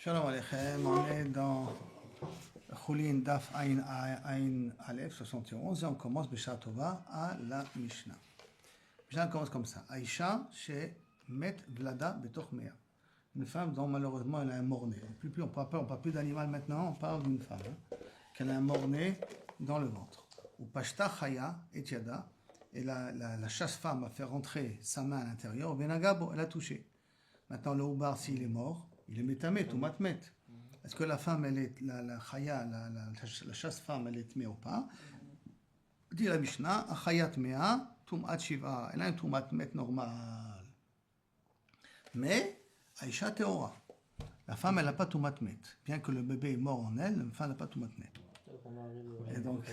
Shalom Aleichem, on est dans Choulin Daf Ain Aleph 71 et on commence B'Shah Tova à la Mishnah. Mishnah commence comme ça. Aïcha chez Met Vlada Betoch Mea. Une femme dont malheureusement elle a un mort-né. On ne parle plus d'animal maintenant, on parle d'une femme qu'elle a un mort-né dans le ventre. Ou Pashta Chaya Etiada, et la chasse-femme a fait rentrer sa main à l'intérieur, Benagabo, elle a touché. Maintenant le Oubar, s'il est mort, il est métamé, tout matmet. Est-ce que la femme, elle est, la chaya, la chasse-femme, elle est tmé ou pas? Dit la Mishnah, chayat mea, tumat shiva. Elle a un tumat met normal. Mais, Aïcha théora. La femme, elle n'a pas tumat met. Bien que le bébé est mort en elle, la femme n'a pas tumat met. Et donc,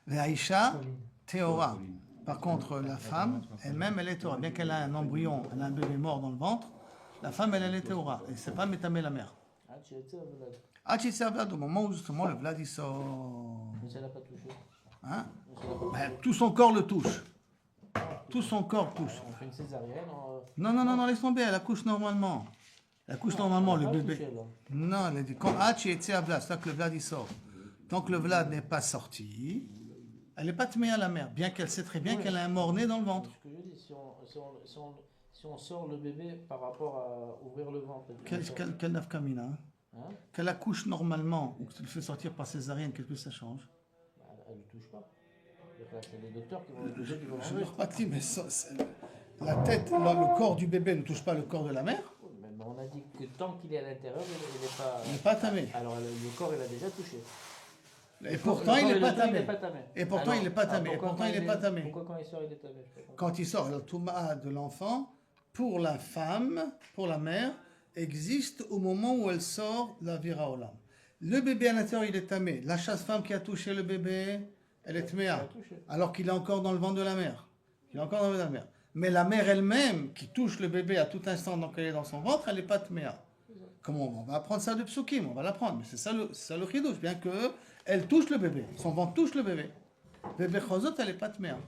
Aïcha théora. Par contre, la femme, elle-même, elle est théora. Bien qu'elle a un embryon, elle a un bébé mort dans le ventre, la femme, elle est théora. Et c'est pas métamé la mère. Achitse Vlad, au moment où justement le Vlad il sort. Mais ça l'a pas touché. Hein? Ben, tout son corps le touche. Tout son corps touche. On fait une césarienne. Non, laisse tomber, elle accouche normalement. Elle accouche normalement, le bébé. Touché, Non, elle a dit quand Achitse Vlad, c'est là que le Vlad il sort. Tant que le Vlad n'est pas sorti, elle n'est pas tmée à la mère, bien qu'elle sait très bien qu'elle a un mort-né dans le ventre. Ce que je dis, si on sort le bébé par rapport à ouvrir le ventre. Quelle nafkamina, hein? Hein? Qu'elle accouche normalement ou que tu le fais sortir par césarienne, qu'est-ce que ça change? Bah, elle ne le touche pas. C'est les docteurs qui vont le toucher, qui vont Je l'enlever. ne pas dit, mais la tête, le corps du bébé ne touche pas le corps de la mère. Oui, mais on a dit que tant qu'il est à l'intérieur, il n'est pas. Il n'est pas tamé. Alors le corps, il a déjà touché. Et pourtant, il n'est pas tamé. tamé. Et pourtant, il n'est pas tamé. Et pourquoi pourtant, quand il n'est pas tamé. Pourquoi quand il sort, il est tamé? Je sais pas. Quand il sort, le touma de l'enfant, pour la femme, pour la mère, existe au moment où elle sort la vira olam. Le bébé à l'intérieur, il est tamé. La chasse-femme qui a touché le bébé, elle est tméa. Alors qu'il est encore dans le ventre de la mère. Il est encore dans le ventre de la mère. Mais la mère elle-même, qui touche le bébé à tout instant donc elle est dans son ventre, elle n'est pas tméa. Comment on va apprendre ça de psukim? On va l'apprendre. Mais c'est ça le chidouche. Bien que elle touche le bébé. Son ventre touche le bébé. Bébé chosot, elle n'est pas tméa.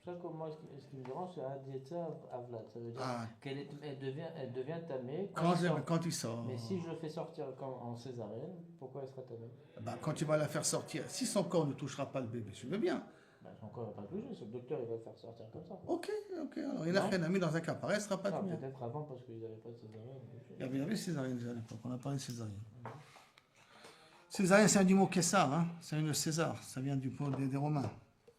Ça, comme moi, ce qui me dérange, c'est Adietza Avlad. Ça veut dire qu'elle devient tamée Quand il sort. Mais si je le fais sortir en césarienne, pourquoi elle sera tamée? Quand tu vas la faire sortir, si son corps ne touchera pas le bébé, je veux bien. Son corps ne va pas toucher, c'est le docteur il va le faire sortir comme ça. Ok. Alors il a fait un ami dans un cas pareil, elle ne sera pas tamée. Peut-être avant parce qu'ils n'avaient pas de césarienne. Il y avait césarienne déjà à l'époque, on a parlé de césarienne. Césarienne, c'est un du mot Kessar, hein? C'est une César, ça vient du pot des Romains.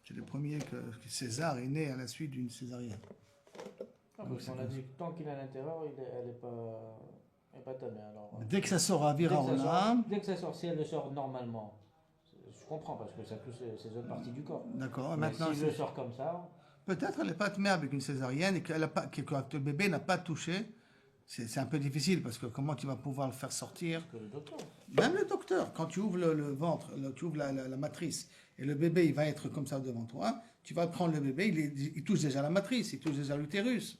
C'est le premier que César est né à la suite d'une césarienne. Donc on a dit que tant qu'il est à l'intérieur, elle n'est pas tamée. Alors, dès que ça sort à Vira Olam. Dès que ça sort, si elle le sort normalement, je comprends parce que ça touche ces autres parties du corps. D'accord, mais maintenant. Si je le sors comme ça. Peut-être elle n'est pas tamée avec une césarienne et que le bébé n'a pas touché. C'est un peu difficile parce que comment tu vas pouvoir le faire sortir? Parce que le docteur. Même le docteur, quand tu ouvres le ventre, tu ouvres la matrice et le bébé il va être comme ça devant toi, tu vas prendre le bébé, il touche déjà la matrice, il touche déjà l'utérus.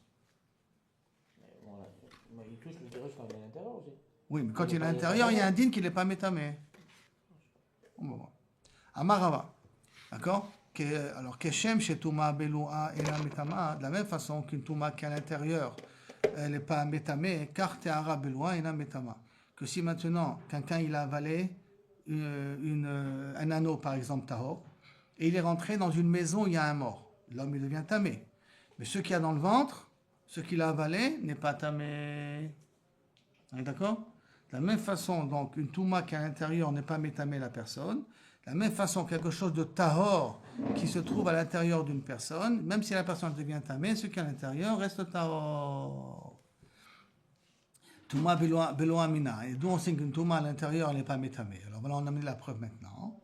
Il touche l'utérus quand il est à l'intérieur aussi. Oui, mais quand il est à l'intérieur, il y a un din qui n'est pas métamé. Amarava. D'accord? Alors, Keshem chez Touma Beloua et la métama, de la même façon qu'une Touma qui est à l'intérieur, elle n'est pas métamée, car Teara Beloua et la métama. Que si maintenant, quelqu'un il a avalé un anneau, par exemple, tahor, et il est rentré dans une maison où il y a un mort, l'homme il devient tamé. Mais ce qu'il y a dans le ventre, ce qu'il a avalé, n'est pas tamé. On est d'accord? De la même façon, donc, une touma qui est à l'intérieur n'est pas métamé la personne. De la même façon, quelque chose de tahor qui se trouve à l'intérieur d'une personne, même si la personne devient tamé, ce qui est à l'intérieur reste tahor. Touma beloa mina. Et d'où on sait qu'une touma à l'intérieur n'est pas métamé. Alors voilà, on a mis la preuve maintenant.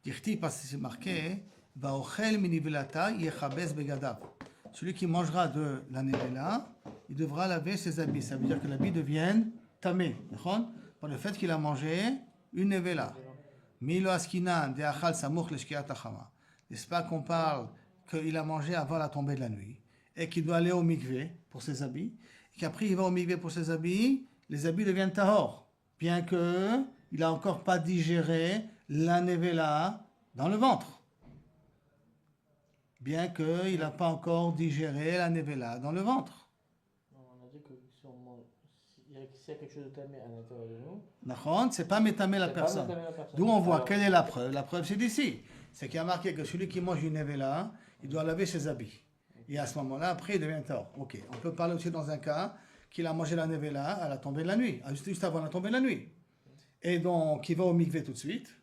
Dirti, parce que c'est marqué, Vaochel minivelata yechabes begadav. Celui qui mangera de la nevela, il devra laver ses habits. Ça veut dire que l'habit devienne tamé. Par le fait qu'il a mangé une nevela. Milo askinan de achal samuch leshkiat achama. N'est-ce pas qu'on parle qu'il a mangé avant la tombée de la nuit et qu'il doit aller au mikvé pour ses habits, et qu'après il va au mikvé pour ses habits, les habits deviennent tahor, bien qu'il n'a encore pas digéré la nevela dans le ventre. Bien qu'il n'a pas encore digéré la nevela dans le ventre. On a dit que si s'il y a quelque chose de tamé à l'intérieur de nous, c'est pas métamé la personne. D'où on voit, quelle est la preuve? La preuve, c'est d'ici. C'est qu'il y a marqué que celui qui mange une nevela, il doit laver ses habits. Et à ce moment-là, après, il devient tort. Ok. On peut parler aussi dans un cas qu'il a mangé la nevela à la tombée de la nuit, juste avant la tombée de la nuit. Et donc, il va au mikvé tout de suite.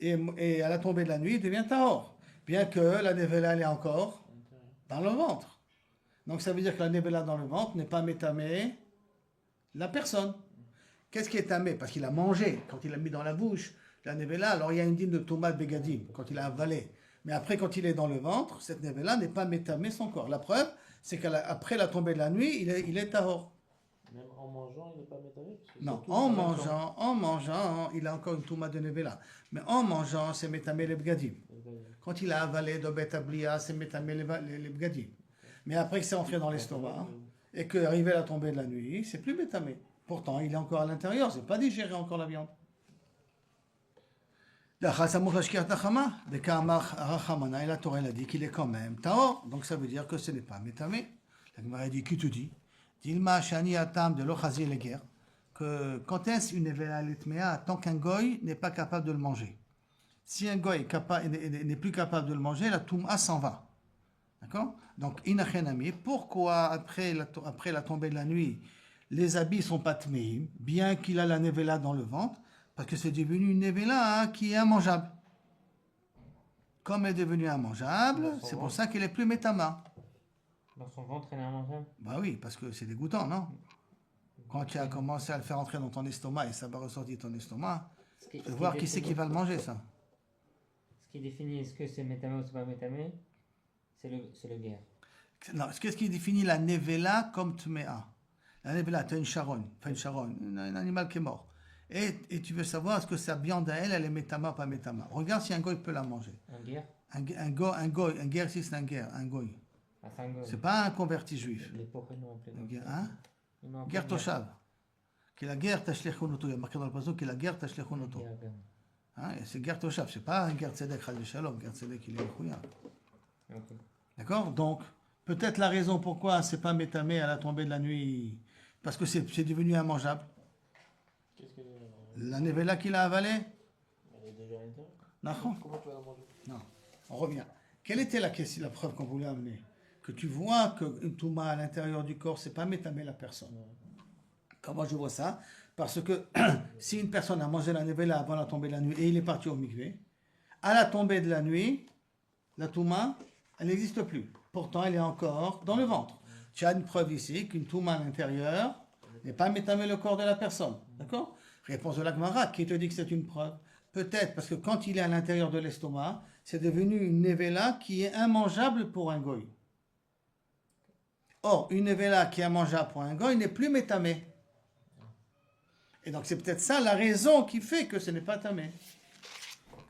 Et à la tombée de la nuit, il devient tahor. Bien que la nevela, elle est encore dans le ventre. Donc, ça veut dire que la nevela dans le ventre n'est pas métamé la personne. Qu'est-ce qui est tamé? Parce qu'il a mangé, quand il l'a mis dans la bouche, la nevela, alors il y a une dîme de tomate begadim, quand il a avalé. Mais après, quand il est dans le ventre, cette nevela n'est pas métamé son corps. La preuve, c'est qu'après la tombée de la nuit, il est tahor. Même en mangeant, il n'est pas métamé? Non, en mangeant, il a encore une touma de nevela. Mais en mangeant, c'est métamé les begadim. Quand il a avalé de betablia, c'est métamé les begadim. Mais après que c'est entré dans l'estomac, et qu'arrivé la tombée de la nuit, c'est plus métamé. Pourtant, il est encore à l'intérieur, c'est pas digéré encore la viande. La Torah a dit qu'il est quand même tahor, donc ça veut dire que ce n'est pas métamé. La Gemara dit, qui te dit? Dilma shani atam de l'ochazi les guerres, que quand est-ce une nevela litmea tant qu'un goy n'est pas capable de le manger. Si un goy n'est plus capable de le manger, la touma s'en va. D'accord? Donc, inachenami, pourquoi après la tombée de la nuit, les habits sont pas tmeim, bien qu'il a la nevela dans le ventre, parce que c'est devenu une nevela qui est immangeable. Comme elle est devenue immangeable, c'est pour ça qu'elle est plus métama. Dans son ventre, elle est immangeable? Bah oui, parce que c'est dégoûtant, non? Quand tu as commencé à le faire entrer dans ton estomac et ça va ressortir ton estomac, tu vas voir qui c'est qui va le manger, ça. Ce qui définit est-ce que c'est métamé ou c'est pas métamé, c'est le guerre. Non, qu'est-ce qui définit la nevela comme tmea? La nevela, tu as une charogne, un animal qui est mort. Et tu veux savoir est-ce que sa viande à elle est métama ou pas métama. Regarde si un goy peut la manger. Un guerre? Un guerre, si c'est un guerre, un goy. C'est pas un converti juif. Les pauvres, ils n'ont appelé. Hein? Guerre toshav. Qui est la guerre tashlechunoto. Il y a marqué dans le passage qui est la guerre tashlechunoto. Hein? C'est guerre toshav. C'est pas un guerre tzedek chal shalom. Guerre tzedek, il est mechouya. D'accord? Donc, peut-être la raison pourquoi c'est pas métamé à la tombée de la nuit, parce que c'est devenu immangeable. La nevela qu'il a avalée? Elle est déjà à l'intérieur. Non. Comment tu vas la manger? Non. On revient. Quelle était la preuve qu'on voulait amener? Que tu vois qu'une touma à l'intérieur du corps, c'est pas métamé la personne. Comment je vois ça? Parce que si une personne a mangé la nevela avant la tombée de la nuit et il est parti au mikvé, à la tombée de la nuit, la touma, elle n'existe plus. Pourtant, elle est encore dans le ventre. Tu as une preuve ici qu'une touma à l'intérieur n'est pas métamé le corps de la personne. D'accord? Réponse de la Gemara, qui te dit que c'est une preuve? Peut-être parce que quand il est à l'intérieur de l'estomac, c'est devenu une nevela qui est immangeable pour un goy. Or, une nevela qui est immangeable pour un goy n'est plus métamé. Et donc, c'est peut-être ça la raison qui fait que ce n'est pas tamé.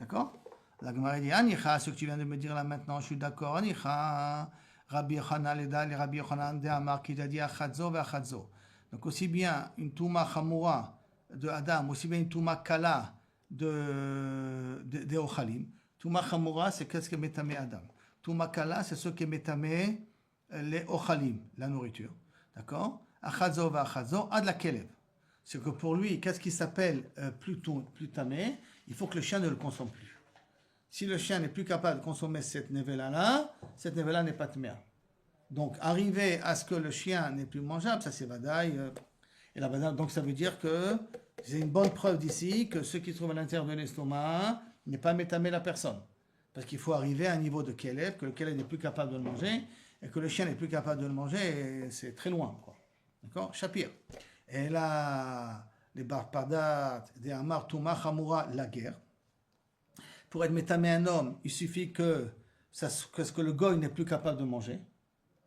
D'accord? La Gemara dit, Anicha, ce que tu viens de me dire là maintenant, je suis d'accord. Anicha, Rabbi Yochanan, les Rabbi Yochanan de Amar, qui t'a dit Achadzo ve Achadzo. Donc, aussi bien une touma chamura de Adam, aussi bien une touma kala de Ochalim. Touma chamura, c'est qu'est-ce qui est métamé Adam. Touma kala, c'est ce qui est métamé les Ochalim, la nourriture. D'accord? Achadzo va achadzo, ad la kelev. C'est que pour lui, qu'est-ce qui s'appelle plus tamé? Il faut que le chien ne le consomme plus. Si le chien n'est plus capable de consommer cette nevela-là, cette nevela n'est pas tméa. Donc, arriver à ce que le chien n'est plus mangeable, ça c'est vadaï. Et la vadaï, donc ça veut dire que c'est une bonne preuve d'ici que ce qui se trouve à l'intérieur de l'estomac n'est pas métamé la personne. Parce qu'il faut arriver à un niveau de kelev, que le kelev n'est plus capable de le manger, et que le chien n'est plus capable de le manger, et c'est très loin, quoi. D'accord? Shapir. Et là, les barpadat, des amar, touma, chamura, la guerre. Pour être métamé un homme, il suffit que le goy n'est plus capable de manger,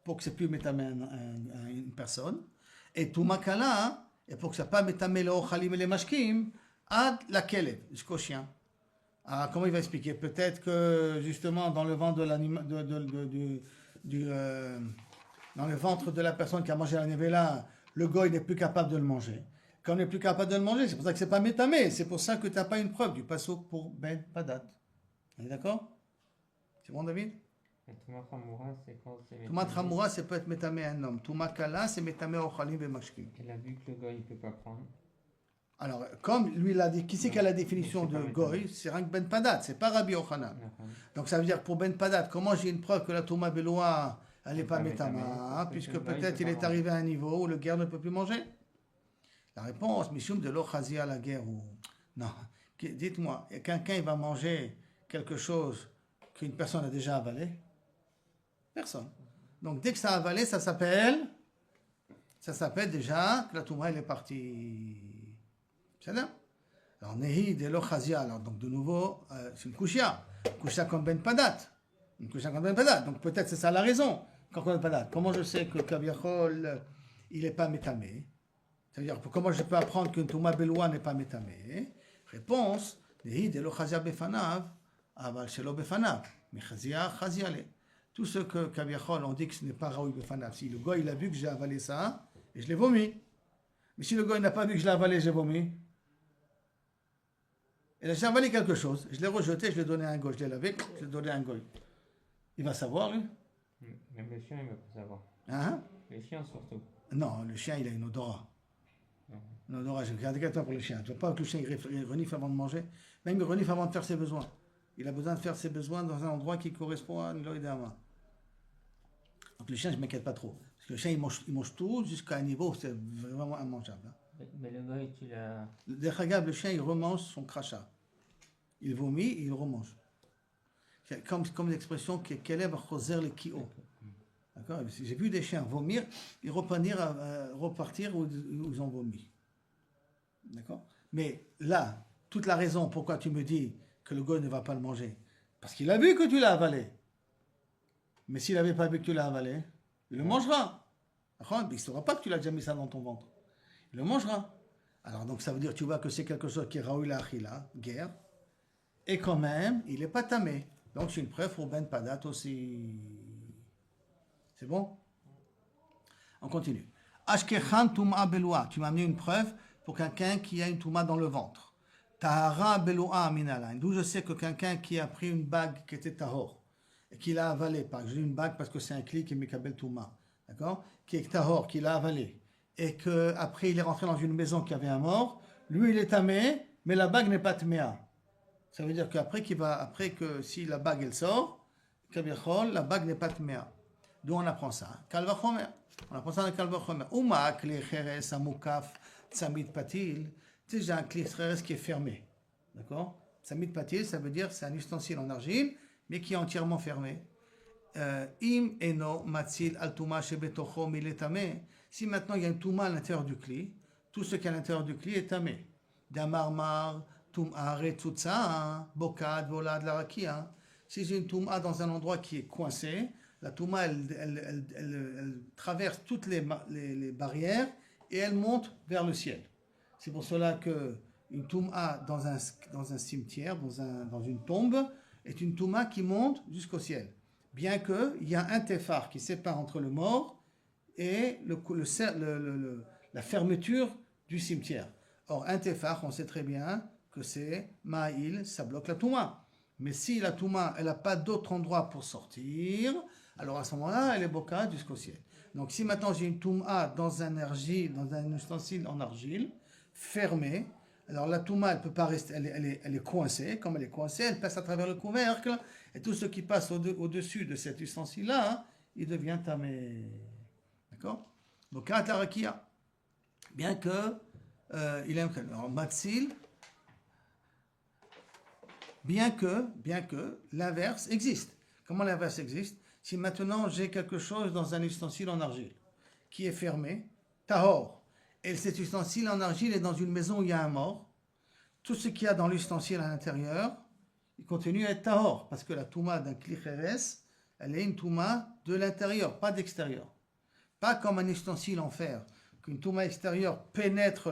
pour que c'est plus métamé une personne. Et touma kala, et pour que ça pas métamé le ochalim et les mashkim, ad la kelev, jusqu'au chien. Alors, comment il va expliquer? Peut-être que, justement, dans le ventre dans le ventre de la personne qui a mangé la nevela, le goy n'est plus capable de le manger. Quand on n'est plus capable de le manger, c'est pour ça que c'est pas métamé. C'est pour ça que tu n'as pas une preuve du passouk pour Ben Padat. On est d'accord? C'est bon, David? Et Touma Khamoura, c'est quand c'est Touma Khamoura, c'est peut être métamé un homme. Touma Kala, c'est métamé Ochalim et Mashkim. Il a vu que le goy, il ne peut pas prendre. Alors, comme lui l'a dit, qui c'est qui a la définition de Goy? C'est Rank Ben Padat, c'est pas Rabbi Yochanan. Donc ça veut dire pour Ben Padat, comment j'ai une preuve que la Touma Beloua, elle n'est pas métama, puisque peut-être il est arrivé à un niveau où le guerre ne peut plus manger? La réponse, Mishum de l'Ochazi à la guerre ou. Non. Dites-moi, quelqu'un il va manger quelque chose qu'une personne a déjà avalé? Personne. Donc dès que ça a avalé, ça s'appelle déjà que la Touma elle est partie. C'est là. Alors Nehi de l'Ochazia, alors donc de nouveau, c'est une Kushia comme Ben Padat. Une Kushia comme Ben Padat. Donc peut-être c'est ça la raison. Ben Padat. Comment je sais que Kaviachol, il n'est pas métamé? C'est-à-dire, comment je peux apprendre qu'une Touma Beloua n'est pas métamé? Réponse, Nehi de l'Ochazia Befanav, Aval Shelo Befanav. Mechazia, Chaziale. Tout ce que Kaviachol, on dit que ce n'est pas Raoui Befanav. Si le gars il a vu que j'ai avalé ça, et je l'ai vomi. Mais si le gars n'a pas vu que je l'ai avalé, j'ai vomi. Et j'ai avalé quelque chose, je l'ai rejeté, je l'ai donné à un goy, je l'ai lavé, je l'ai donné à un goy. Il va savoir, lui? Même le chien, il ne va pas savoir. Hein? Le chien, surtout. Non, le chien, il a une odorat. Une odorat, je regarde toi pour le chien. Tu ne vois pas que le chien, il renifle avant de manger? Même il renifle avant de faire ses besoins. Il a besoin de faire ses besoins dans un endroit qui correspond à l'oïdama. Donc le chien, je ne m'inquiète pas trop. Parce que le chien, il mange tout jusqu'à un niveau où c'est vraiment immangeable. Mais le goy, tu l'as... Le chien, il remange son crachat. Il vomit et il remange. C'est comme l'expression qui est Keleb Choser le Kio. D'accord? J'ai vu des chiens vomir et repartir où ils ont vomi. D'accord? Mais là, toute la raison pourquoi tu me dis que le goy ne va pas le manger, parce qu'il a vu que tu l'as avalé. Mais s'il n'avait pas vu que tu l'as avalé, il le mangera. Il ne saura pas que tu l'as déjà mis ça dans ton ventre. Il le mangera. Alors donc ça veut dire, tu vois que c'est quelque chose qui est Raoui la Achila, guerre, et quand même, il n'est pas tamé. Donc c'est une preuve pour Ben Padat aussi. C'est bon? On continue. Ashkechan Touma Beloua. Tu m'as amené une preuve pour quelqu'un qui a une Touma dans le ventre. Tahara Beloua Minalain. D'où je sais que quelqu'un qui a pris une bague qui était Tahor et qui l'a avalée. J'ai une bague parce que c'est un clic et Mekabel Touma. D'accord? Qui est Tahor, qui l'a avalée. Et qu'après il est rentré dans une maison qui avait un mort. Lui il est tamé, mais la bague n'est pas tméa. Ça veut dire qu'après que si la bague elle sort, la bague n'est pas tméa. D'où on apprend ça? Kalvachomer. On apprend ça dans Kalvachomer. Uma kli cheres amukaf tsamid patil. Tu sais, j'ai un kli cheres qui est fermé. D'accord? Tsamid patil, ça veut dire c'est un ustensile en argile, mais qui est entièrement fermé. Im eno matzil al tuma shebetocho miletame. Si maintenant il y a une touma à l'intérieur du kli, tout ce qui est à l'intérieur du kli est tamé. Damarmar. Touma retutsa, bokad, volad, la rakia. Si j'ai une touma dans un endroit qui est coincé, la touma elle traverse toutes les barrières et elle monte vers le ciel. C'est pour cela que une touma dans un cimetière, dans une tombe, est une touma qui monte jusqu'au ciel. Bien qu'il y a un téphar qui sépare entre le mort et la fermeture du cimetière. Or, un téphar, on sait très bien que c'est Ma'il, ça bloque la Touma. Mais si la Touma, elle n'a pas d'autre endroit pour sortir, alors à ce moment-là, elle est bocade jusqu'au ciel. Donc si maintenant j'ai une Touma dans un ustensile en argile, fermé, alors la Touma, elle peut pas rester, elle est coincée. Comme elle est coincée, elle passe à travers le couvercle, et tout ce qui passe au-dessus de cet ustensile-là, il devient tamé. D'accord? Donc, à la rakia, bien que il aime alors Matzil, bien que l'inverse existe. Comment l'inverse existe? Si maintenant j'ai quelque chose dans un ustensile en argile qui est fermé, tahor, et cet ustensile en argile est dans une maison où il y a un mort, tout ce qu'il y a dans l'ustensile à l'intérieur, il continue à être tahor, parce que la touma d'un klicheres, elle est une touma de l'intérieur, pas d'extérieur. Pas comme un ustensile en fer, qu'une touma extérieure pénètre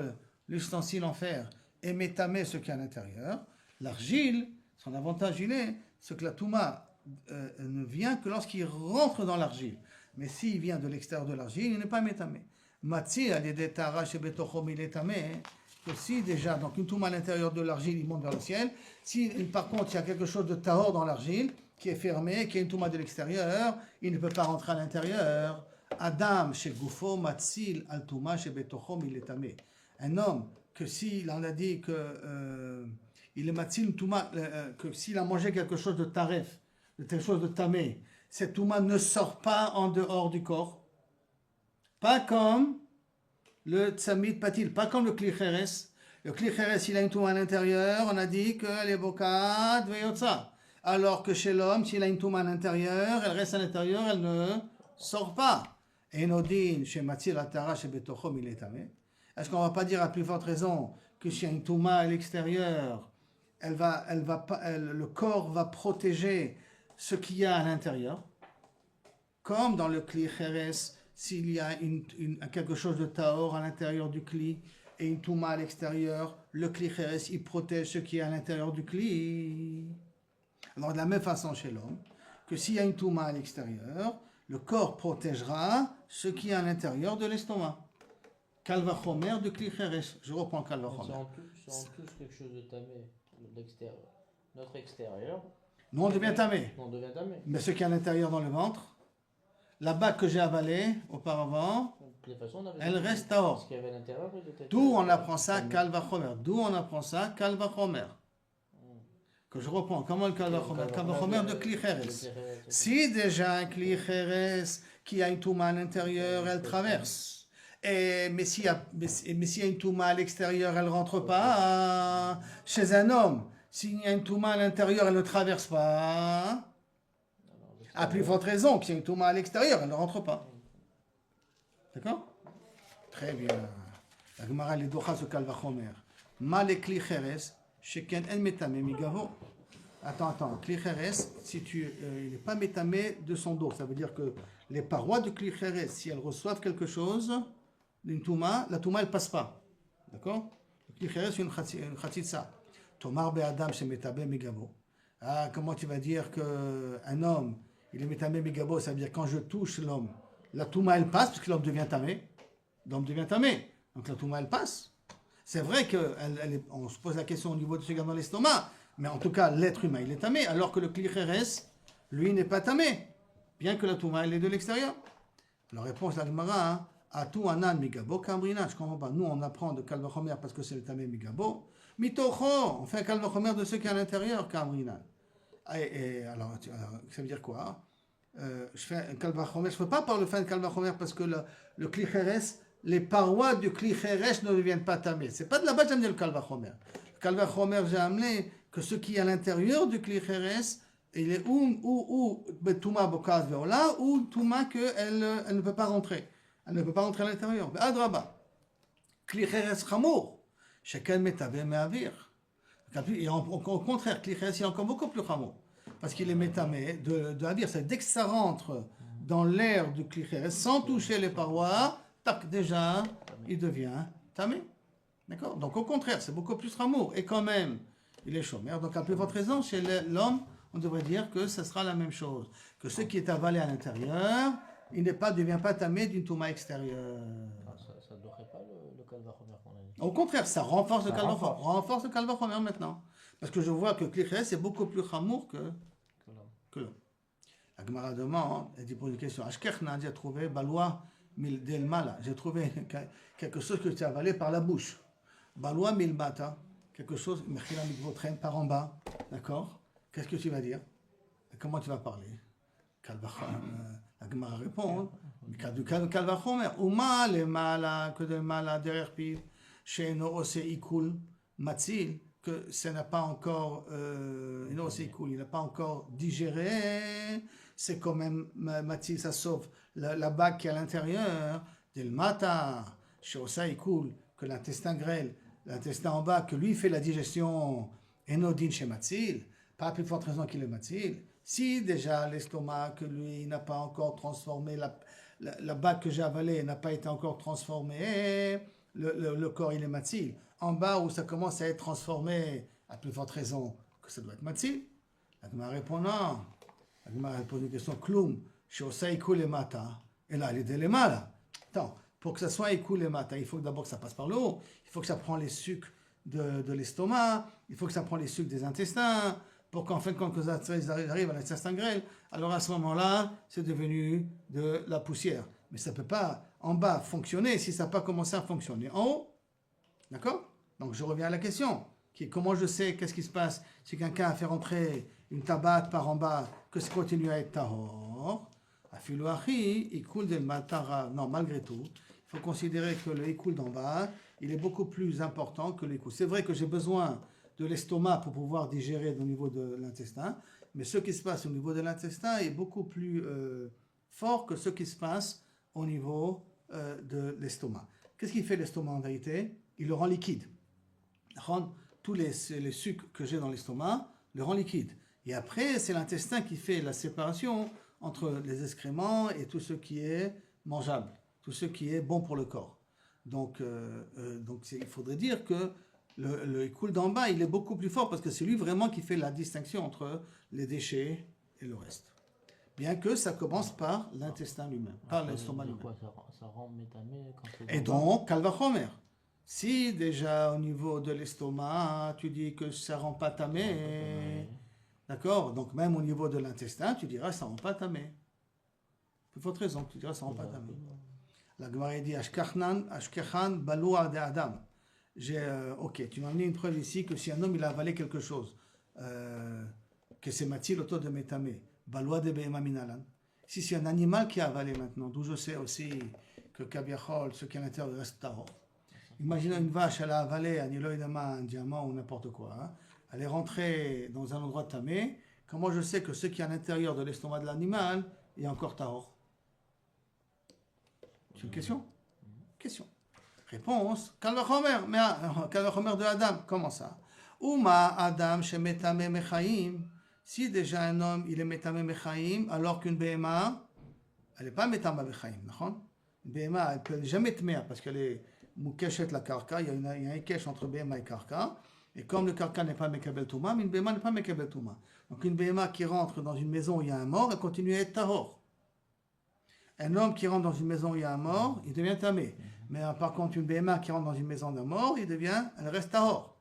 l'ustensile en fer et métamé ce qu'il y a à l'intérieur. L'argile, son avantage il est, c'est que la touma ne vient que lorsqu'il rentre dans l'argile. Mais s'il vient de l'extérieur de l'argile, il n'est pas métamé. Matzi, a des tarash et betochom, il est tamé. Aussi déjà, donc une touma à l'intérieur de l'argile, il monte vers le ciel. Si par contre il y a quelque chose de tahor dans l'argile, qui est fermé, qui a une touma de l'extérieur, il ne peut pas rentrer à l'intérieur. Adam, chez Goufo, Matzil, Al-Touma, chez Betochom, il est tamé. Un homme, que s'il en a dit que il est Matzil, Touma, que s'il a mangé quelque chose de taref, de quelque chose de tamé, cette touma ne sort pas en dehors du corps. Pas comme le Tsamid Patil, pas comme le Kli Cheres. Le Kli Cheres, il a une touma à l'intérieur, on a dit qu'elle est Bokat, Veyotza. Alors que chez l'homme, s'il a une touma à l'intérieur, elle reste à l'intérieur, elle ne sort pas. Et Nodin, chez Matzil, Atara, chez Betochom, il est tamé. Est-ce qu'on ne va pas dire à plus forte raison que s'il y a une touma à l'extérieur, le corps va protéger ce qu'il y a à l'intérieur, comme dans le Kli Cheres, s'il y a quelque chose de Tahor à l'intérieur du Kli et une touma à l'extérieur, le Kli Cheres, il protège ce qui est à l'intérieur du Kli. Alors de la même façon chez l'homme, que s'il y a une touma à l'extérieur, le corps protégera ce qui est à l'intérieur de l'estomac. Kalvachomer de Kli Cheres. Je reprends Kalvachomer. Si on touche quelque chose de tamé, l'extérieur, notre extérieur. Nous on devient tamé. On devient tamé. Mais ce qui est à l'intérieur dans le ventre, la bague que j'ai avalée auparavant, elle reste tahor. D'où on apprend ça, Kalvachomer. D'où on apprend ça, Kalvachomer. Que je reprends. Comment le Kalvachomer? Kalvachomer de Kli Cheres. Si déjà un Kli Cheres qui a une touma à l'intérieur, elle traverse. Mais s'il y a une touma à l'extérieur, elle ne rentre pas. Chez un homme, s'il y a une touma à l'intérieur, elle ne traverse pas. À plus forte raison, qu'il y a une touma à l'extérieur, elle ne rentre pas. D'accord? Très bien. La Gemara les dochas au Kalvachomer. Mal et Kli Cheres, sheken en metame migavo. Attends. Kli Cheres, il n'est pas métamé de son dos. Ça veut dire que les parois de Kli Cheres, si elles reçoivent quelque chose d'une touma, la touma, elle ne passe pas. D'accord? Le Kli Cheres, c'est une khatitsa. Tomar be Adam, c'est métamé migavo. Comment tu vas dire qu'un homme, il est métamé migavo, ça veut dire quand je touche l'homme, la touma, elle passe, parce que l'homme devient tamé. L'homme devient tamé. Donc la touma, elle passe. C'est vrai qu'on se pose la question au niveau de ce gars dans l'estomac, mais en tout cas, l'être humain, il est tamé, alors que le Kli Cheres, lui, n'est pas tamé, bien que la touma, elle est de l'extérieur. Alors, réponse à la Gemara, à tout anan migabo kambrina, je comprends pas. Nous, on apprend de Kalvachomer parce que c'est le tamé migabo. Mitocho, on fait un Kalvachomer de ce qui est à l'intérieur, kambrina. Alors, ça veut dire quoi? Je fais un Kalvachomer, je ne peux pas parler de faire un Kalvachomer parce que le Kli Cheres, les parois du Kli Cheres ne deviennent pas tamées. C'est pas de là-bas que j'ai amené le Kalvachomer. Le Kalvachomer, j'ai amené que ce qui est à l'intérieur du Kli Cheres, il est ou Touma Bokaz Veola, ou Touma qu'elle ne peut pas rentrer. Elle ne peut pas rentrer à l'intérieur. Mais Adraba, Kli Cheres Chamour, chacun metave me'avir. Au contraire, Kli Cheres est encore beaucoup plus Chamour. Parce qu'il est métamé de avir. C'est dès que ça rentre dans l'air du Kli Cheres, sans toucher les parois, tac, déjà, il devient tamé. D'accord? Donc au contraire, c'est beaucoup plus ramour. Et quand même, il est chômeur. Donc à plus forte raison, chez l'homme, on devrait dire que ce sera la même chose. Que ce qui est avalé à l'intérieur, il ne devient pas tamé d'une touma extérieure. Ça ne devrait pas le Kalvachomer qu'on a dit. Au contraire, ça renforce le Kalvachomer. Renforce le Kalvachomer maintenant. Parce que je vois que Kli Cheres est beaucoup plus ramour que l'homme. La Gemara demande, elle dit pour une question, Ashkechna a trouvé Baloua Del Mala. J'ai trouvé quelque chose que tu as avalé par la bouche. Baloua Milbata, quelque chose, Mechila Mikvotrain, par en bas. D'accord? Qu'est-ce que tu vas dire? Comment tu vas parler? La Gemara répond, Kalvachomer, Uma le Mala, que de Mala derrière Piv, chez Noose Ikul, Matzil, que ça n'a pas encore, il n'a pas encore digéré, c'est quand même, Matzil, ça sauve la bague qui est à l'intérieur, del Mata, chez Osa Ikul, que l'intestin grêle, l'intestin en bas, que lui fait la digestion, Enodin chez Matzil, pas à plus forte raison qu'il est Matzil. Si déjà l'estomac, que lui n'a pas encore transformé, la bague que j'ai avalée n'a pas été encore transformée, le corps il est Matzil. En bas où ça commence à être transformé, à plus forte raison que ça doit être Matzil. La Gemara répond non. La Gemara pose une question, Kloum, chez Osaïkou les Mata, et là, il est les Mala. Attends, pour que ça soit écou les Mata, il faut d'abord que ça passe par le haut, il faut que ça prend les sucs de l'estomac, il faut que ça prend les sucs des intestins, pour qu'en fin de compte, quand ils arrivent à l'intestin grêle, alors à ce moment-là, c'est devenu de la poussière. Mais ça ne peut pas, en bas, fonctionner si ça n'a pas commencé à fonctionner en haut. D'accord? Donc je reviens à la question. Comment je sais, qu'est-ce qui se passe si quelqu'un a fait rentrer une tabate par en bas, que ça continue à être tahor? Il coule del matara. Non, malgré tout, il faut considérer que le écoule d'en bas, il est beaucoup plus important que l'écoule. C'est vrai que j'ai besoin de l'estomac pour pouvoir digérer au niveau de l'intestin, mais ce qui se passe au niveau de l'intestin est beaucoup plus fort que ce qui se passe au niveau de l'estomac. Qu'est-ce qui fait l'estomac en vérité? Il le rend liquide. Tous les sucres que j'ai dans l'estomac le rend liquide. Et après, c'est l'intestin qui fait la séparation entre les excréments et tout ce qui est mangeable, tout ce qui est bon pour le corps. Donc il faudrait dire que le écoule d'en bas, il est beaucoup plus fort parce que c'est lui vraiment qui fait la distinction entre les déchets et le reste. Bien que ça commence par l'intestin lui-même, par l'estomac lui-même. Ça rend métamé quand c'est. Et donc, Kalvachomer. Si déjà au niveau de l'estomac, tu dis que ça rend pas tamé, d'accord? Donc même au niveau de l'intestin, tu diras ça rend pas tamé. Pour votre raison, tu diras ça rend pas tamé. La Gemara dit Ashkechan baloua de Adam. Ok, tu m'as amené une preuve ici que si un homme il a avalé quelque chose, que c'est matil autour de métamé, baloua de Behema minalan. Si c'est un animal qui a avalé maintenant, d'où je sais aussi que Kabiachol, ce qui est à l'intérieur reste tahor. Imaginons une vache, elle a avalé un diamant ou n'importe quoi. Hein. Elle est rentrée dans un endroit tamé. Comment je sais que ce qui est à l'intérieur de l'estomac de l'animal est encore tahor? C'est une question? Question. Réponse. Kalvachomer de Adam. Comment ça? Uma Adam chez Metame Mechaim. Si déjà un homme il est Metame Mechaim, alors qu'une Behema, elle n'est pas Metame Mechaim. Une Behema, elle ne peut jamais être mère parce qu'elle est Moukeshet la karka, il y a un kesh entre Behema et karka. Et comme le karka n'est pas Mekabel Touma, une Behema n'est pas Mekabel Touma. Donc une Behema qui rentre dans une maison où il y a un mort, elle continue à être tahor. Un homme qui rentre dans une maison où il y a un mort, il devient tamé. Mais par contre, une Behema qui rentre dans une maison d'un mort, elle reste tahor.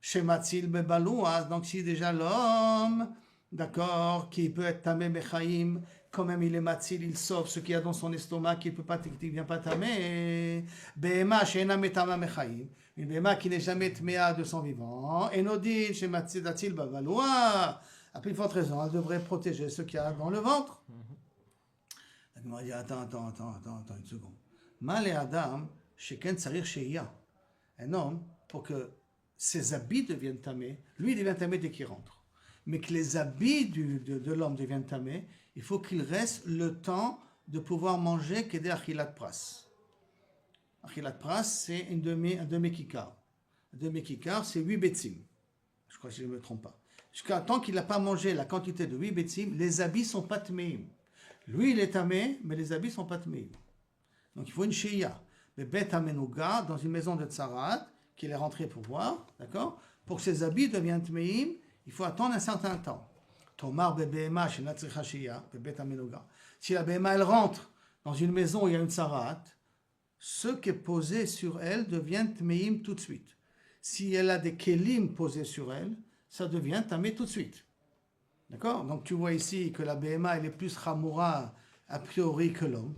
Shematzil bebaloua, donc si déjà l'homme, d'accord, qui peut être tamé mechaim, quand même il est matzil, il sauve ce qu'il y a dans son estomac, qui ne peut pas, qui ne vient pas tamé. Behema she'ena metama mechaim, une Behema qui n'est jamais tméa de son vivant. Enodin shematzil datzil bebaloua, à plus forte raison, elle devrait protéger ce qu'il y a dans le ventre. On va dire, attends une seconde. Mal et Adam, chacun sarir sheia. Un homme, pour que ses habits deviennent tamés, lui il devient tamé dès qu'il rentre. Mais que les habits de l'homme deviennent tamés, il faut qu'il reste le temps de pouvoir manger qu'aider achilat pras. Achilat pras, c'est un demi-kikar. Un demi-kikar, c'est 8 betzim. Je crois que je ne me trompe pas. Jusqu'à tant qu'il n'a pas mangé la quantité de 8 betzim, les habits ne sont pas tméim. Lui, il est tamé, mais les habits ne sont pas tméim. Donc il faut une sheia. Mais bet amenuga, dans une maison de tsarat, qu'il est rentré pour voir, d'accord? Pour que ses habits deviennent tméim, il faut attendre un certain temps. Tomar bebehema shenatzricha sheia, bet amenuga. Si la behema, elle rentre dans une maison où il y a une tsarat, ce qui est posé sur elle devient tméim tout de suite. Si elle a des kelim posés sur elle, ça devient tamé tout de suite. D'accord? Donc tu vois ici que la behema, elle est plus chamoura a priori que l'homme.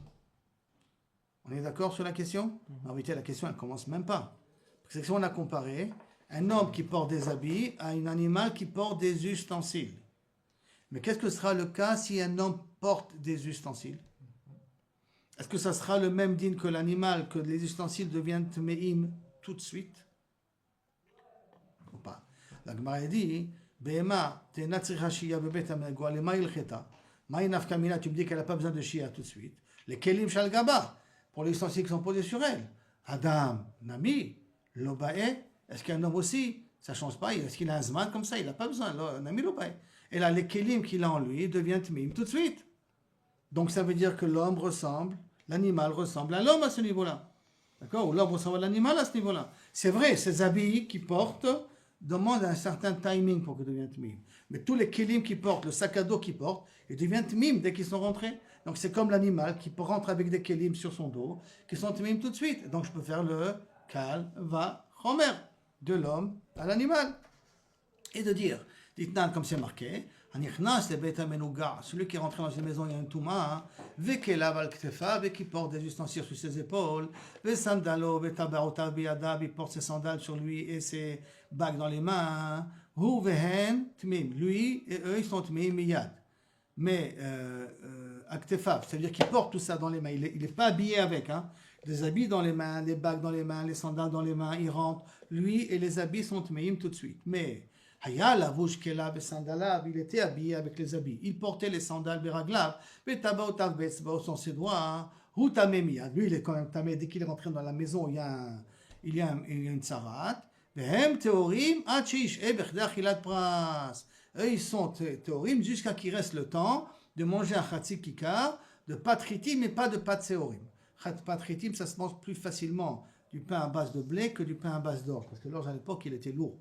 On est d'accord sur la question? En réalité, la question, elle ne commence même pas. Parce que si on a comparé un homme qui porte des habits à un animal qui porte des ustensiles. Mais qu'est-ce que sera le cas si un homme porte des ustensiles? Est-ce que ça sera le même din que l'animal, que les ustensiles deviennent tmeim tout de suite? Ou pas? La Gemara dit, Behema, te'ena tzricha shia bebet amenuga, lema ilcheta. Maï nafkamina, tu me dis qu'elle n'a pas besoin de shia tout de suite. Les kelim shal gaba, pour les ustensiles qui sont posés sur elle. Adam, Nami, Lobae, est-ce qu'un homme aussi, ça ne change pas, est-ce qu'il a un zman comme ça, il n'a pas besoin, Nami Lobae. Et là, les kelim qu'il a en lui deviennent tmim tout de suite. Donc ça veut dire que l'homme ressemble, l'animal ressemble à l'homme à ce niveau-là. D'accord? Ou l'homme ressemble à l'animal à ce niveau-là. C'est vrai, ces habits qu'il porte demandent un certain timing pour qu'ils deviennent tmim. Mais tous les kelim qu'il porte, le sac à dos qu'il porte, ils deviennent tmim dès qu'ils sont rentrés. Donc c'est comme l'animal qui rentre avec des kelim sur son dos, qui sont tmim tout de suite. Donc je peux faire le kal va chomer de l'homme à l'animal. Et de dire, Dites-nous comme c'est marqué. Celui qui est rentré dans une maison, il y a une touma, et qui porte des ustensiles sur ses épaules, il porte ses sandales sur lui et ses bagues dans les mains. Lui et eux, ils sont tmim miyad. Mais aktefav, c'est-à-dire qu'il porte tout ça dans les mains, il n'est pas habillé avec, hein. Les habits dans les mains, les bagues dans les mains, les sandales dans les mains, il rentre, lui et les habits sont tmeim tout de suite. Mais Haya lavush kelav et sandalav, il était habillé avec les habits. Il portait les sandales beraglav, betabaot avbetzbaot sur ses doigts, hu tamemiyad. Lui, il est quand même tamé. Dès qu'il est rentré dans la maison, il y a une tsarat. Vehem teorim achish ebech achilat pras. Eux, ils sont théorim jusqu'à qu'il reste le temps de manger un chatzik kikar, de pâte tritim mais pas de pâte théorim. Pâte tritim, ça se mange plus facilement du pain à base de blé que du pain à base d'orge, parce que l'orge à l'époque, il était lourd.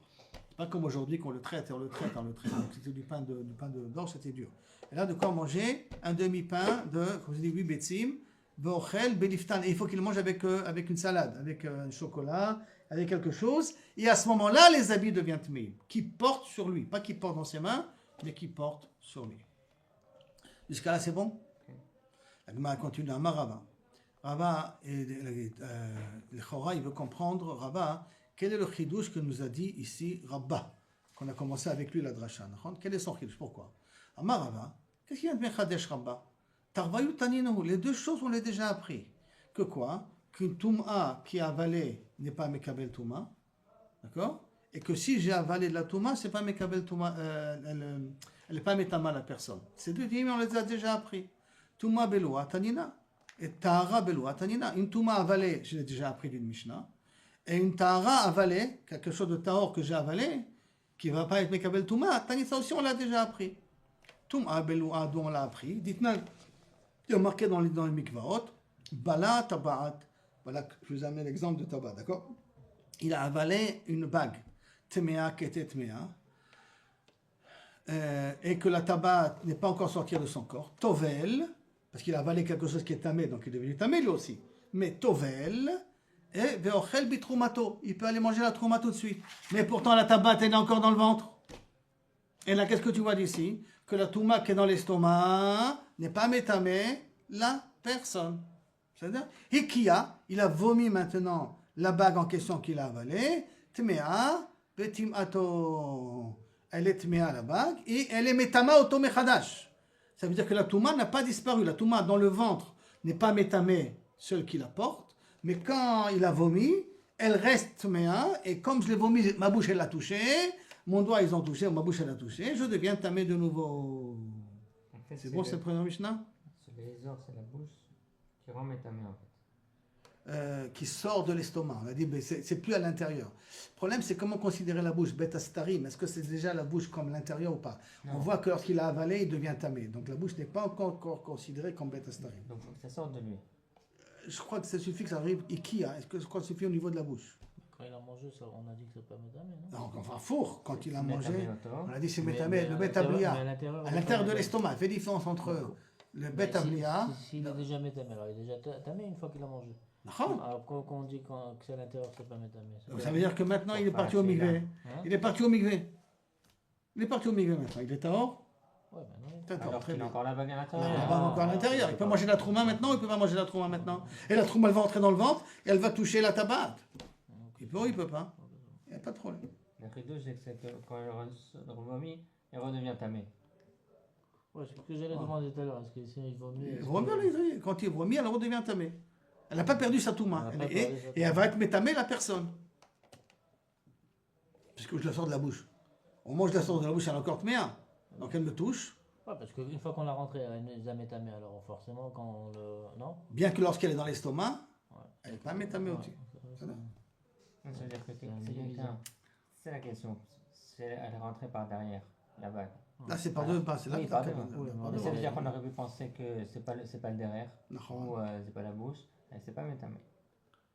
C'est pas comme aujourd'hui qu'on le traite et on le traite. Donc c'était du pain d'orge, c'était dur. Et là, de quoi manger un demi-pain de, comme je dis, 8 betsim, beochel, beliftan. Et il faut qu'il mange avec une salade, avec un chocolat, avec quelque chose. Et à ce moment-là, les habits deviennent tmim. Qui porte sur lui. Pas qui porte dans ses mains, mais qui porte sur lui. Jusqu'à là, c'est bon? La Gemara continue à Marava. Rava, le Chora, il veut comprendre, Rava, quel est le chidouche que nous a dit ici Rabba, qu'on a commencé avec lui la dracha. Quel est son chidouche? Pourquoi? Amar Rava, qu'est-ce qu'il vient de Mechadesh Rabba? Tarvayu taninahu, les deux choses on les déjà appris. Que quoi? Qu'une touma qui a avalé n'est pas mekabel touma, d'accord? Et que si j'ai avalé de la touma, c'est pas mekabel touma, elle n'est pas metama la personne. Ces deux dîmes on les a déjà appris. Touma beloua tanina et tahara beloua tanina. Une touma avalée, je l'ai déjà appris d'une Mishnah. Et une tahara avalée, quelque chose de tahor que j'ai avalé, qui ne va pas être mekabel touma, tanisa aussi on l'a déjà appris. Touma beloua, d'où on l'a appris. Dites-nous, il y a marqué dans les mikvaot, bala tabaat. Voilà, je vous amène l'exemple de tabaat, d'accord? Il a avalé une bague, temea qui était temea, et que la tabaat n'est pas encore sortie de son corps. Tovel, parce qu'il a avalé quelque chose qui est tamé, donc il est devenu tamé lui aussi. Mais tovel, et veochel bitrumato, il peut aller manger la trumato tout de suite. Mais pourtant la tabaat elle est encore dans le ventre. Et là, qu'est-ce que tu vois d'ici? Que la touma qui est dans l'estomac n'est pas métamé la personne. C'est-à-dire, Hikia, il a vomi maintenant la bague en question qu'il a avalée, tmea, betimato, elle est tmea la bague, et elle est metama automechadash. Ça veut dire que la touma n'a pas disparu. La touma dans le ventre n'est pas métamée, seule qui la porte, mais quand il a vomi, elle reste tmea, et comme je l'ai vomi, ma bouche elle l'a touché, mon doigt ils ont touché, ma bouche elle a touché, je deviens tamé de nouveau. En fait, c'est bon, c'est le premier Mishnah? C'est les ors, c'est la bouche qui rend métamé en fait. Qui sort de l'estomac. On a dit, c'est plus à l'intérieur. Le problème, c'est comment considérer la bouche. Beta starim, est-ce que c'est déjà la bouche comme l'intérieur ou pas? Non. On voit que lorsqu'il a avalé, il devient tamé. Donc la bouche n'est pas encore considérée comme beta starim. Donc il faut que ça sorte de lui. Je crois que ça suffit que ça arrive ikia. Est-ce que ça suffit au niveau de la bouche? Quand il a mangé, ça, on a dit que c'est pas métamé, non? Donc, enfin, four, quand il a mangé, on a dit c'est Mais métamé, le bétablia. À l'intérieur de de l'estomac. Il fait différence entre le bétablia. S'il est déjà métamé, alors il est déjà tamé une fois qu'il a mangé. Alors quand on dit que c'est à l'intérieur, c'est pas métamé. Donc ça veut dire que maintenant il est parti au migvé. Il est parti au migvé. Il est parti au migvé maintenant. Il est tahor. Ouais, maintenant. Alors qu'il a encore la bague à l'intérieur. Il a encore à l'intérieur. Il peut manger la trouma maintenant, il peut pas manger la trouma maintenant. Et la trouma elle va entrer dans le ventre et elle va toucher la tabac. Il peut ou il peut pas. Il n'y a pas de problème. Le rideau, c'est que quand il revomit, il redevient tamé. Ouais, c'est ce que j'allais demander tout à l'heure. Est-ce que s'il vomit. Quand il vomit, elle redevient tamé. Elle n'a pas perdu sa touma. Et elle va être métamée la personne. Puisque je la sors de la bouche. On mange la sort de la bouche, elle est encore tméa. Donc elle me touche. Ouais, parce qu'une fois qu'on l'a rentrée, elle est déjà métamée. Alors forcément, quand on le. Non? Bien que lorsqu'elle est dans l'estomac, elle n'est pas métamée au-dessus. Ça veut dire que c'est la question. Elle est rentrée par derrière, la bague. Là, c'est par deux, c'est là. Oui, par devant. Ça veut dire qu'on aurait pu penser que c'est pas le derrière, ou c'est pas la bouche, et c'est pas métamé.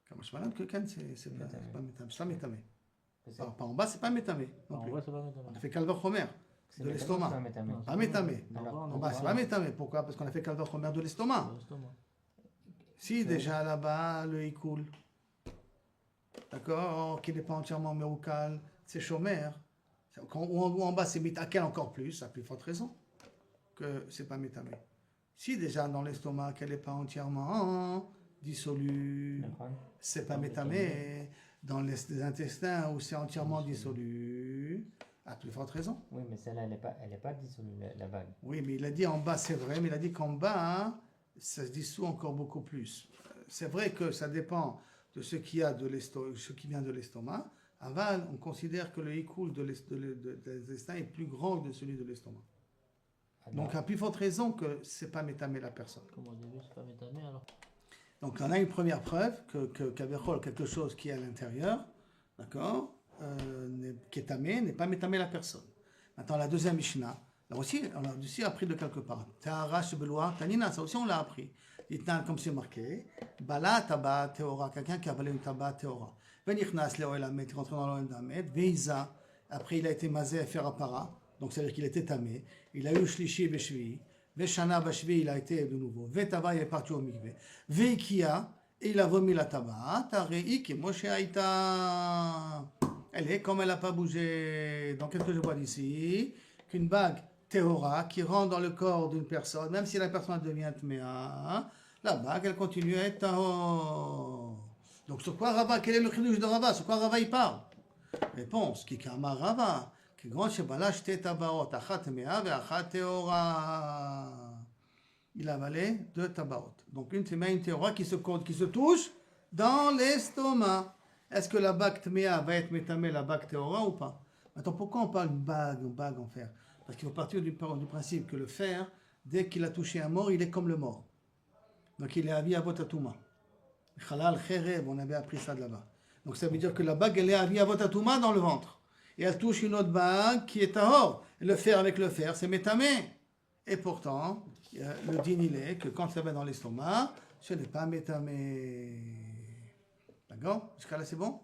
Comme je malade que Ken, c'est pas métamé. C'est pas métamé. Par en bas, c'est pas métamé. En bas, c'est pas métamé. On a fait calva chomer de l'estomac. Pas métamé. En bas, c'est pas métamé. Pourquoi? Parce qu'on a fait calva chomer de l'estomac. Si déjà là-bas, le il coule. D'accord? Qu'il n'est pas entièrement méroucal, c'est chômeur. Ou en bas c'est mitakel encore plus, à plus forte raison que c'est pas métamé. Si déjà dans l'estomac qu'elle n'est pas entièrement dissolue, c'est pas métamé. Dans les intestins où c'est entièrement dissolu, à plus forte raison. Oui, mais celle-là, elle est pas dissolue, la bague. Oui, mais il a dit en bas, c'est vrai, mais il a dit qu'en bas, hein, ça se dissout encore beaucoup plus. C'est vrai que ça dépend de ce qui vient de l'estomac. Aval, on considère que le écoule de l'intestin est plus grand que celui de l'estomac. Donc, à plus forte raison que c'est pas métamé la personne. Comment dire, c'est pas métamé alors? Donc, on a une première preuve qu'Averchol, quelque chose qui est à l'intérieur, d'accord, qui est tamé, n'est pas métamé la personne. Maintenant, la deuxième Mishnah, là aussi, on a aussi appris de quelque part. Ta'arash beloa, tanina, ça aussi on l'a appris. Itnan, comme c'est marqué, bala taba teora, quelqu'un qui a avalé une taba teora. Venichnas le oelamet, il rentre dans l'oelamet, veiza, après il a été mazé à faire apara, donc c'est-à-dire qu'il était tamé. Il a eu shlishi beshvi. Veshana Bashvi, il a été de nouveau. Vetava, il est parti au mikvé. Veikia, et il a vomi la tabac. Tarei, qui Moshe Aïta. Elle est comme elle n'a pas bougé. Donc, qu'est-ce que je vois d'ici? Qu'une bague théora qui rentre dans le corps d'une personne, même si la personne devient tméa, la bague, elle continue à être tahor. Donc, sur quoi Rava? Quel est le chidouche de Rava? Sur quoi Rava il parle? Réponse, qui kama Rava. Il a avalé deux tabaot. Donc une théma et une théora qui se touchent dans l'estomac. Est-ce que la bague tméa va être métamée la bague théora ou pas? Maintenant, pourquoi on parle d'une bague en fer? Parce qu'il faut partir du principe que le fer, dès qu'il a touché un mort, il est comme le mort. Donc il est avi avot atuma. Chalal cherev, on avait appris ça de là-bas. Donc ça veut dire que la bague, elle est avi avot atuma dans le ventre. Et elle touche une autre bague qui est tahor. Et le fer avec le fer, c'est métamé. Et pourtant, le din il est que quand ça va dans l'estomac, ce n'est pas métamé. D'accord? Jusqu'à là, c'est bon?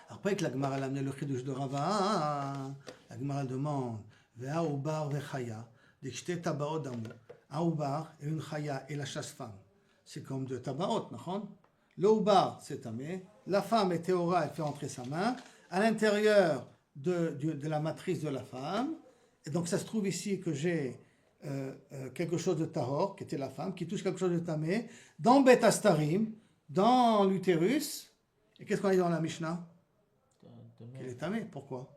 Après que la Gemara a amené le chidouche de Rava, la Gemara demande Vea ubar vechaya, d'exté tabaot d'amour. Un ubar et une chaya et la chasse-femme. C'est comme deux tabaot, non? Le ubar, c'est tamé. La femme est théora, elle fait entrer sa main à l'intérieur de la matrice de la femme. Et donc ça se trouve ici que j'ai quelque chose de tahor, qui était la femme, qui touche quelque chose de tamé, dans Bet Astarim, dans l'utérus. Et qu'est-ce qu'on a dit dans la Mishnah? Qu'elle est tamé. Pourquoi?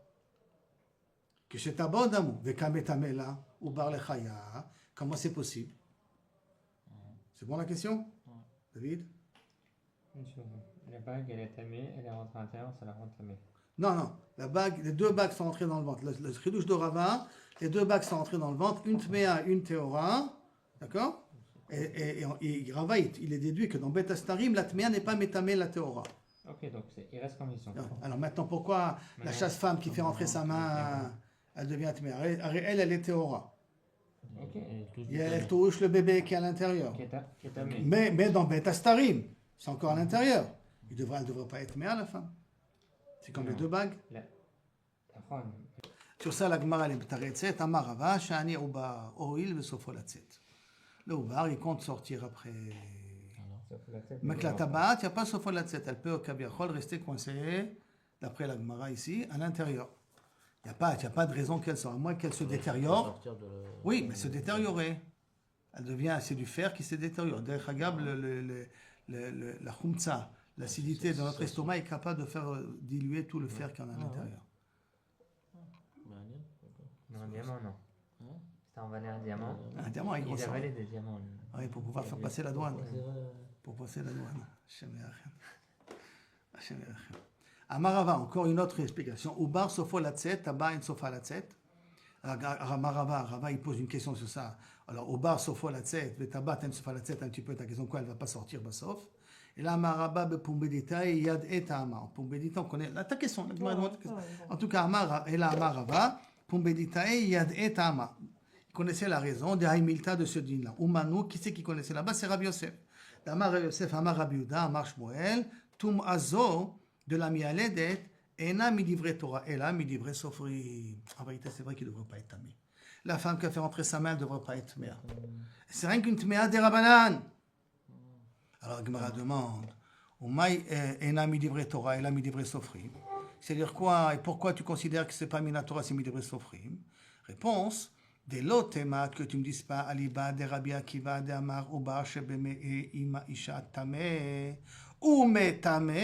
Que c'est tabaot d'amour. Vekame tamé là, ou bar lechaya. Comment c'est possible? C'est bon la question? David? La bague, elle est tamée, elle est rentrée à l'intérieur, ça la rend tamée. Non, les deux bagues sont entrées dans le ventre. Le chidouche de Rava, les deux bagues sont entrées dans le ventre, une tméa, une théora, d'accord? Et Rava, il est déduit que dans Bet Astarim, la tméa n'est pas métamée la théora. Ok, donc il reste comme ils sont. Alors maintenant, pourquoi la chasse-femme qui fait rentrer sa main, elle devient tméa? Elle est théora. Ok. Et elle touche le bébé qui est à l'intérieur. Qui est tamé. Mais dans Bet Astarim, c'est encore à l'intérieur. Elle ne devrait pas être tméa à la fin. C'est comme les deux bagues. Sur ça, la Gemara est b'taretzet, amar Rava, shani ubar, oil v'sofo latzet. Le ubar, il compte sortir après. Mais la tabat, il n'y a pas sofo latzet. Elle peut au kabiachol rester coincée, d'après la Gemara ici, à l'intérieur. Il n'y a pas de raison qu'elle sorte, à moins qu'elle se détériore. Oui, mais se détériorer. Elle devient, c'est du fer qui se détériore. Derech Hagab, la khumtza, l'acidité de notre estomac est capable de faire diluer tout le fer qu'il y en a à l'intérieur. Non, un diamant, non. C'était envalé un diamant. Un diamant, il Ils avalaient des diamants. Oui, pour pouvoir faire passer la douane. Pour passer la douane. Amarava, encore une autre explication. Ubar sofo latzet, taba en sofa latzet. Rava, il pose une question sur ça. Alors, Ubar sofo latzet, taba en sofa latzet, un petit peu ta question, quoi, elle ne va pas sortir, sauf. Et là, Maraba, Pumbedita, et Yad et Ama. Pumbedita, on connaît. Là, ta question. En tout cas, Amarava, Pumbedita, et Yad et Ama. Il connaissait la raison de Haïmilta de ce din-là. Oumanou, qui c'est qui connaissait là-bas? C'est Rabbi Yosef. Amar Yosef, Amar Rabbi Yuda, Amar Shmuel, Tum Azo, de la Mialedet, Ena midivre Torah, Ela midivre Sofri. En vérité, c'est vrai qu'il ne devrait pas être tamé. La femme qui a fait rentrer sa main ne devrait pas être tméa. C'est rien qu'une tméa des Rabbanan. Alors, Gemara demande, Ena midivre Torah, Ela midivre Sofri. C'est-à-dire quoi? Et pourquoi tu considères que c'est pas Minatora, c'est Midbre Sofrim? Réponse. Des lotéma que tu me dises pas aliba de Rabbi Akiva de Amar Uba Shebeme et Ima Isha Tame ou Metame.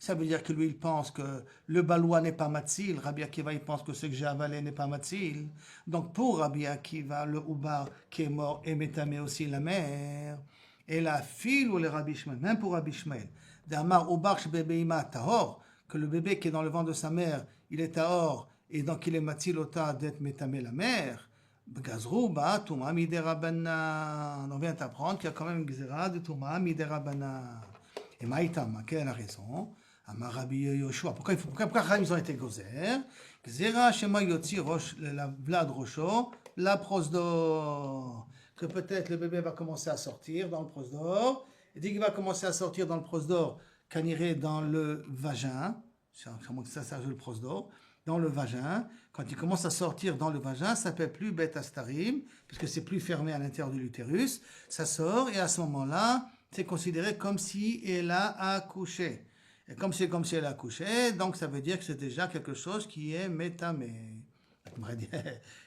Ça veut dire que lui il pense que le balois n'est pas matzil. Rabbi Akiva il pense que ce que j'ai avalé n'est pas matzil. Donc pour Rabbi Akiva le Uba qui est mort est Metame aussi la mère. Et la fille ou le Rabbi Ishmael, même pour Rabbi Ishmael, d'Amar Uba Shebeme Ima Tahor, que le bébé qui est dans le ventre de sa mère il est tahor. Et donc il est matilota d'être métamé la mère. Gazrouba, Touma Miderabanan. On vient d'apprendre qu'il y a quand même une gzera de Touma Miderabanan. Et Maïtama, quelle est la raison? Amar Rabbi Yoshua. Pourquoi ils ont été gozer? Gzera Shema Yotzi la Vlad Rocho, la prosdor. Que peut-être le bébé va commencer à sortir dans le prosdor. Et dès qu'il va commencer à sortir dans le prosdor, qu'on irait dans le vagin. C'est ça joue le prosdor. Dans le vagin, quand il commence à sortir dans le vagin, ça ne s'appelle plus bête astarim, puisque c'est plus fermé à l'intérieur de l'utérus, ça sort, et à ce moment-là, c'est considéré comme si elle a accouché. Et comme c'est comme si elle a accouché, donc ça veut dire que c'est déjà quelque chose qui est métamé.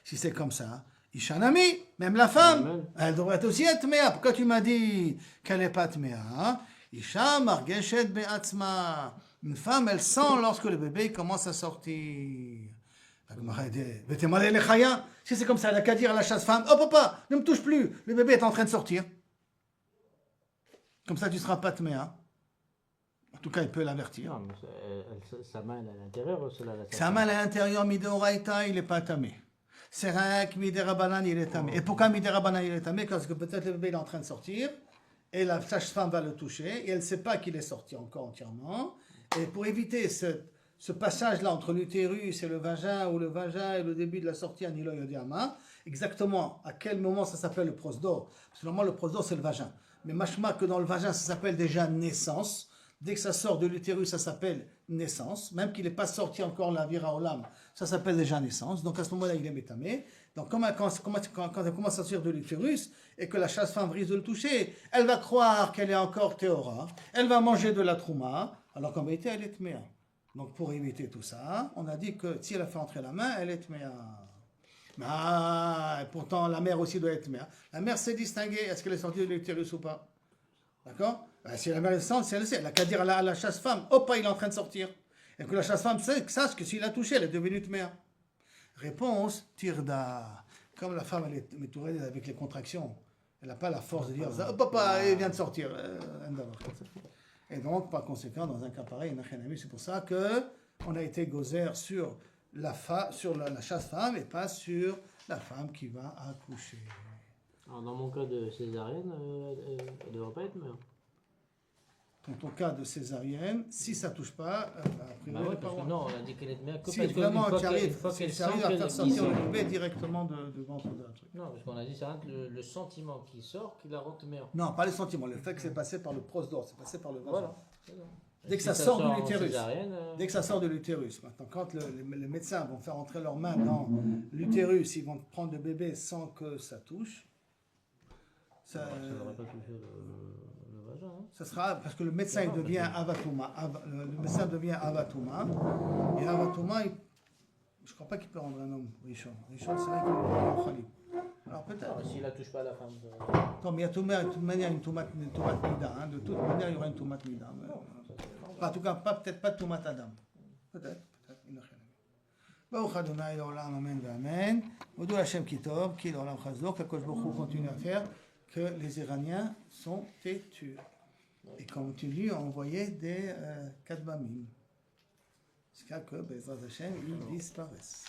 Si c'est comme ça, Ishanami, même la femme, elle devrait aussi être méa. Pourquoi tu m'as dit qu'elle n'est pas méa? Isha margeshet be'atzma. Une femme, elle sent lorsque le bébé commence à sortir. Si c'est comme ça, elle n'a qu'à dire à la chasse-femme, oh papa, ne me touche plus, le bébé est en train de sortir. Comme ça, tu ne seras pas tméa. En tout cas, il peut l'avertir. Non, mais sa main est à l'intérieur ou cela sa main à l'intérieur, midéoraïta, il n'est pas tamé. C'est vrai que midérabanan, il est tamé. Et pourquoi midérabanan, il est tamé? Parce que peut-être le bébé est en train de sortir, et la sage-femme va le toucher, et elle ne sait pas qu'il est sorti encore entièrement. Et pour éviter ce passage-là entre l'utérus et le vagin, ou le vagin et le début de la sortie à Nilo Yodiama, exactement à quel moment ça s'appelle le prosdor? Parce que normalement le prosdor c'est le vagin. Mais machma que dans le vagin ça s'appelle déjà naissance. Dès que ça sort de l'utérus ça s'appelle naissance. Même qu'il n'est pas sorti encore la vira olam, ça s'appelle déjà naissance. Donc à ce moment-là il est métamé. Donc quand elle commence à sortir de l'utérus et que la chasse-femme risque de le toucher, elle va croire qu'elle est encore théora. Elle va manger de la trouma. Alors qu'en vérité, elle est tméa. Donc pour éviter tout ça, on a dit que si elle a fait entrer la main, elle est tméa. Ah, pourtant la mère aussi doit être tméa. La mère s'est distinguée, est-ce qu'elle est sortie de l'utérus ou pas? D'accord? Si la mère est sortie, elle sait, elle n'a qu'à dire à la chasse-femme, hop, il est en train de sortir. Et que la chasse-femme sache que s'il a touché, elle est devenue tméa. Réponse, tirda. Comme la femme, elle est métourée avec les contractions, elle n'a pas la force de dire, oh papa, il vient de sortir. Et donc, par conséquent, dans un cas pareil, c'est pour ça qu'on a été gozer sur la chasse-femme et pas sur la femme qui va accoucher. Alors, dans mon cas de césarienne, elle ne devrait pas être mère. Dans ton cas de césarienne, si ça ne touche pas, après, non, on a dit qu'elle est mère que si vraiment tu arrives à faire sortir le bébé directement de ventre d'un truc. Non, parce qu'on a dit ça, le sentiment qui sort, qui la rend mère. Non, pas le sentiment, le fait que c'est passé par le prosdor, c'est passé par le vagin. Voilà. Dès que ça sort de l'utérus. Dès que ça sort de l'utérus. Maintenant, quand les médecins vont faire entrer leurs mains dans l'utérus, ils vont prendre le bébé sans que ça touche. Ça n'aurait pas touché le vagin. Hein. Ça sera parce que le médecin il devient avatuma. Le médecin devient avatuma. Et avatuma, je ne crois pas qu'il peut rendre un homme Richon. Richon, c'est vrai qu'il est khalib. Alors peut-être. S'il ne touche pas la femme. Non, mais il y a de toute manière une tomate mida. Hein. De toute manière, il y aura une tomate mida. En tout cas, peut-être pas de tomate adam. Peut-être. Baruch Adonai Olam, Amen, Amen. Odou Hashem Kitov, qui l'Olam Chazor, qu'Akadosh Baruch Hu continue à faire, que les Iraniens sont têtus. Et continue à envoyer des kadbamim. Jusqu'à que, Bezrat Hashem, ils disparaissent.